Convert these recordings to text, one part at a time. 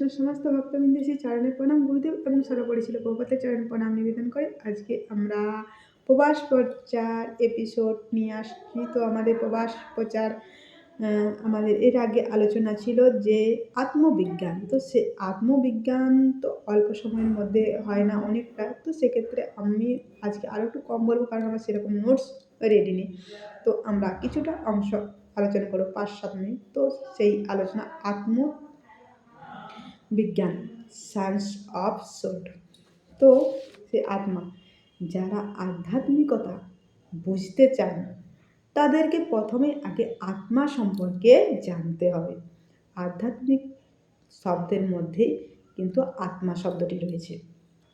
শ্রীকৃষ্ণের সমস্ত ভক্তবৃন্দ শ্রী চরণে প্রণাম গুরুদেব এবং সর্বোপরি ছিল প্রভুপাতের চরণে প্রণাম নিবেদন করে আজকে আমরা প্রবাস প্রচার এপিসোড নিয়ে আসছি। তো আমাদের প্রবাস প্রচার আমাদের এর আগে আলোচনা ছিল যে আত্মবিজ্ঞান। তো সে আত্মবিজ্ঞান তো অল্প সময়ের মধ্যে হয় না, অনেকটা। তো সেক্ষেত্রে আমি আজকে আরও একটু কম বলবো, কারণ আমার সেরকম নোটস রেডি নেই। তো আমরা কিছুটা অংশ আলোচনা করবো 5-7 মিনিট। তো সেই আলোচনা আত্মবিজ্ঞান, সায়েন্স অফ সোল। তো সে আত্মা, যারা আধ্যাত্মিকতা বুঝতে চান তাদেরকে প্রথমে আগে আত্মা সম্পর্কে জানতে হবে। আধ্যাত্মিক শব্দের মধ্যেই কিন্তু আত্মা শব্দটি রয়েছে।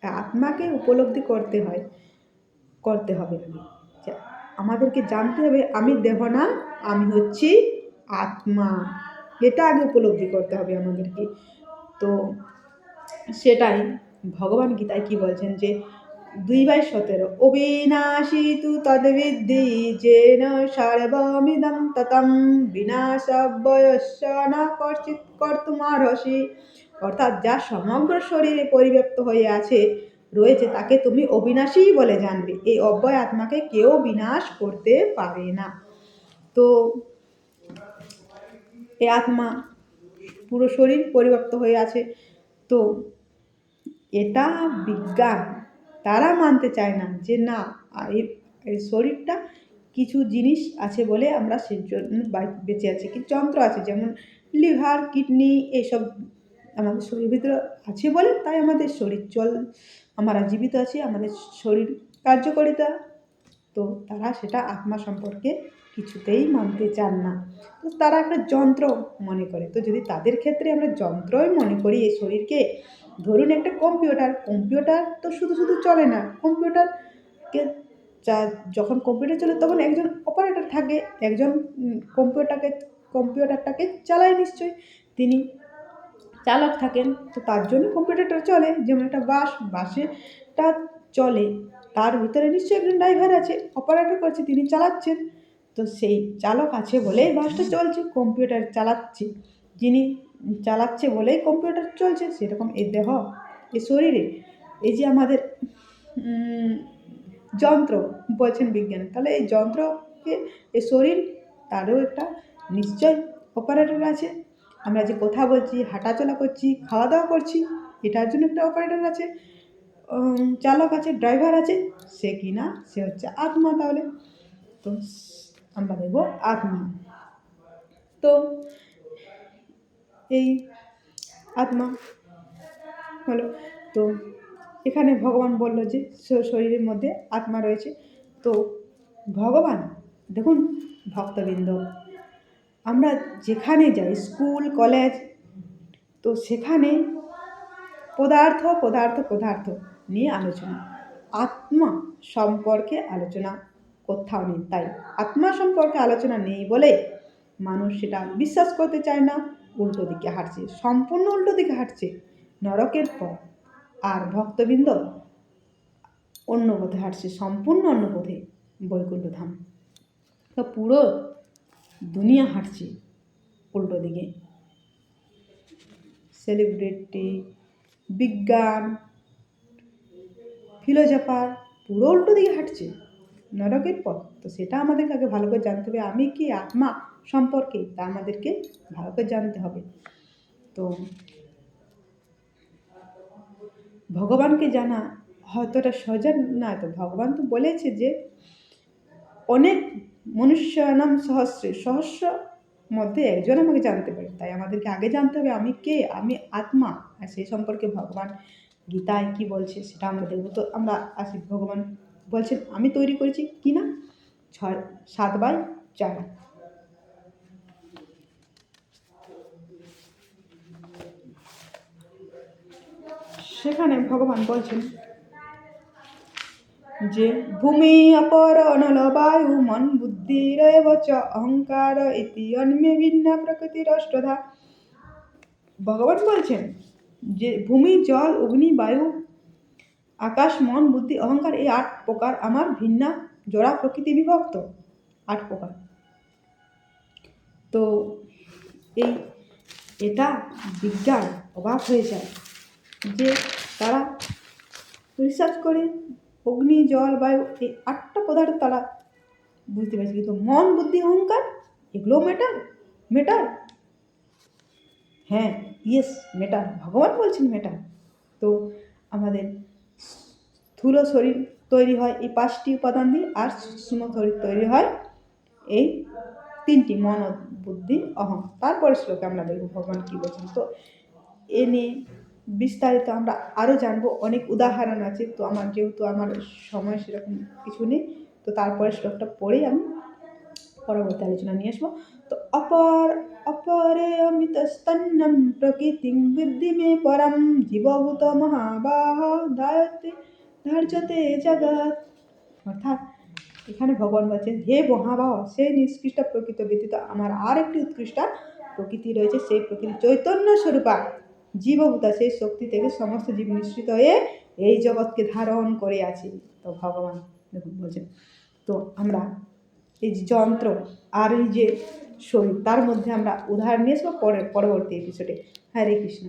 আত্মাকে উপলব্ধি করতে হবে আমাদেরকে জানতে হবে আমি দেহ না, আমি হচ্ছি আত্মা। এটা আগে উপলব্ধি করতে হবে আমাদেরকে। তো সেটাই ভগবান গীতায় কি বলছেন যে 2:17 অবিনাশী তু তদ্বিদ্ধি যেন সর্বমিদং ততম বিনাশাভ্যয়স্য না কর্চিৎ কর্তুমার্হসি। অর্থাৎ যা সমগ্র শরীরে পরিব্যাপ্ত হয়ে রয়েছে তাকে তুমি অবিনাশী বলে জানবে। এই অব্যয় আত্মাকে কেউ বিনাশ করতে পারে না। তো এই আত্মা পুরো শরীর পরিব্যাপ্ত হয়ে আছে। তো এটা বিজ্ঞান তারা মানতে চায় না যে না, এই শরীরটা কিছু জিনিস আছে বলে আমরা সেই জন্য বেঁচে আছি। কিছু যন্ত্র আছে যেমন লিভার, কিডনি, এইসব আমাদের শরীরের ভিতরে আছে বলে তাই আমাদের শরীর আমরা জীবিত আছি, আমাদের শরীর কার্যকারিতা। তো তারা সেটা আত্মা সম্পর্কে কিছুতেই মানতে চান না। তো তারা একটা যন্ত্র মনে করে। তো যদি তাদের ক্ষেত্রে আমরা যন্ত্রই মনে করি এই শরীরকে, ধরুন একটা কম্পিউটার তো শুধু চলে না। কম্পিউটারকে যখন কম্পিউটার চলে তখন একজন অপারেটর থাকে, একজন কম্পিউটারটাকে চালায় নিশ্চয়ই, তিনি চালক থাকেন। তো তার জন্য কম্পিউটারটা চলে। যেমন একটা বাসেটা চলে, তার ভিতরে নিশ্চয়ই একজন ড্রাইভার আছে, অপারেটর করছে, তিনি চালাচ্ছেন। তো সেই চালক আছে বলেই বাসটা চলছে, কম্পিউটার চালাচ্ছে, যিনি চালাচ্ছে বলেই কম্পিউটার চলছে। সেরকম এই দেহ, এই শরীরে এই যে আমাদের যন্ত্র বলছেন বিজ্ঞান, তাহলে এই যন্ত্রকে এই শরীর, তারও একটা নিশ্চয় অপারেটর আছে। আমরা যে কথা বলছি, হাঁটাচলা করছি, খাওয়া দাওয়া করছি, এটার জন্য একটা অপারেটর আছে, চালক আছে, ড্রাইভার আছে। সে কি না, সে হচ্ছে আত্মা। তাহলে তো আমরা দেব আত্মা। তো এই আত্মা হলো, তো এখানে ভগবান বলল যে শরীরের মধ্যে আত্মা রয়েছে। তো ভগবান দেখুন ভক্তবৃন্দ, আমরা যেখানে যাই, স্কুল কলেজ, তো সেখানে পদার্থ নিয়ে আলোচনা, আত্মা সম্পর্কে আলোচনা কোথাও নেই। তাই আত্মা সম্পর্কে আলোচনা নেই বলে মানুষ সেটা বিশ্বাস করতে চায় না, উল্টো দিকে হাঁটছে, সম্পূর্ণ উল্টো দিকে হাঁটছে, নরকের পথ। আর ভক্তবৃন্দ অন্য পথে হাঁটছে, সম্পূর্ণ অন্য পথে, বৈকুণ্ঠ ধাম। তো পুরো দুনিয়া হাঁটছে উল্টো দিকে। সেলিব্রিটি, বিজ্ঞান, ফিলোজফার পুরো উল্টো দিকে হাঁটছে, নরকের পথ। তো সেটা আমাদেরকে আগে ভালো করে জানতে হবে। আমি কি আত্মা সম্পর্কে তা আমাদেরকে ভালো করে জানতে হবে। তো ভগবানকে জানা হয়তোটা সহজ না। তো ভগবান তো বলেছে যে অনেক মনুষ্যানাম সহস্র মধ্যে একজন আমাকে জানতে পারে। তাই আমাদেরকে আগে জানতে হবে আমি কে, আমি আত্মা। আর সেই সম্পর্কে ভগবান গীতায় কি বলছে সেটা আমরা দেখব। তো আমরা আসি, ভগবান বলছেন আমি তৈরি করেছি কি না 7/4। সেখানে ভগবান বলছেন যে ভূমি অপর অনল বায়ু মন বুদ্ধিরেব চ অহংকার ইতি অন্যে ভিন্ন প্রকৃতির অষ্টধা। ভগবান বলছেন যে ভূমি, জল, অগ্নি, বায়ু, আকাশ, মন, বুদ্ধি, অহংকার, এই 8 প্রকার আমার ভিন্ন জোড়া প্রকৃতি বিভক্ত 8 প্রকার। তো এই এটা বিজ্ঞান অবাক হয়ে যায় যে তারা রিসার্চ করে অগ্নি, জল, বায়ু এই 8টা পদার্থ তারা বুঝতে পারছে, কিন্তু মন, বুদ্ধি, অহংকার এগুলো ম্যাটার। হ্যাঁ, ইয়েস, ম্যাটার, ভগবান বলছেন ম্যাটার। তো আমাদের স্থূল শরীর তৈরি হয় এই 5টি উপাদান দিয়ে, আর সূক্ষ্ম শরীর তৈরি হয় এই 3টি, মন, বুদ্ধি, অহং। তারপরে শ্লোকে আমরা দেখব ভগবান কী বলছেন। তো এ নিয়ে বিস্তারিত আমরা আরও জানবো, অনেক উদাহরণ আছে। তো যেহেতু আমার সময় সেরকম কিছু নেই, তো তারপরে শ্লোকটা পড়েই আমি পরবর্তী আলোচনা নিয়ে আসবো। তো অপরে অমিতস্তন্নম প্রকৃতিং বিদ্ধি মে পরম জীবভূত মহাবাহ ধার্যতে জগৎ। অর্থাৎ এখানে ভগবান বলছেন, হে মহাবাহ, সেই নিষ্কৃষ্ট প্রকৃত ব্যতীত আমার আর একটি উৎকৃষ্ট প্রকৃতি রয়েছে, সেই প্রকৃতি চৈতন্য স্বরূপা জীবভূতা, সেই শক্তি থেকে সমস্ত জীব নিঃসৃত হয়ে এই জগৎকে ধারণ করে আছে। তো ভগবান দেখুন বলছেন, তো আমরা এই যে যন্ত্র আর এই যে শরীর, তার মধ্যে আমরা উদাহরণ নিয়ে আসবো পরবর্তী এপিসোডে। হরে কৃষ্ণ।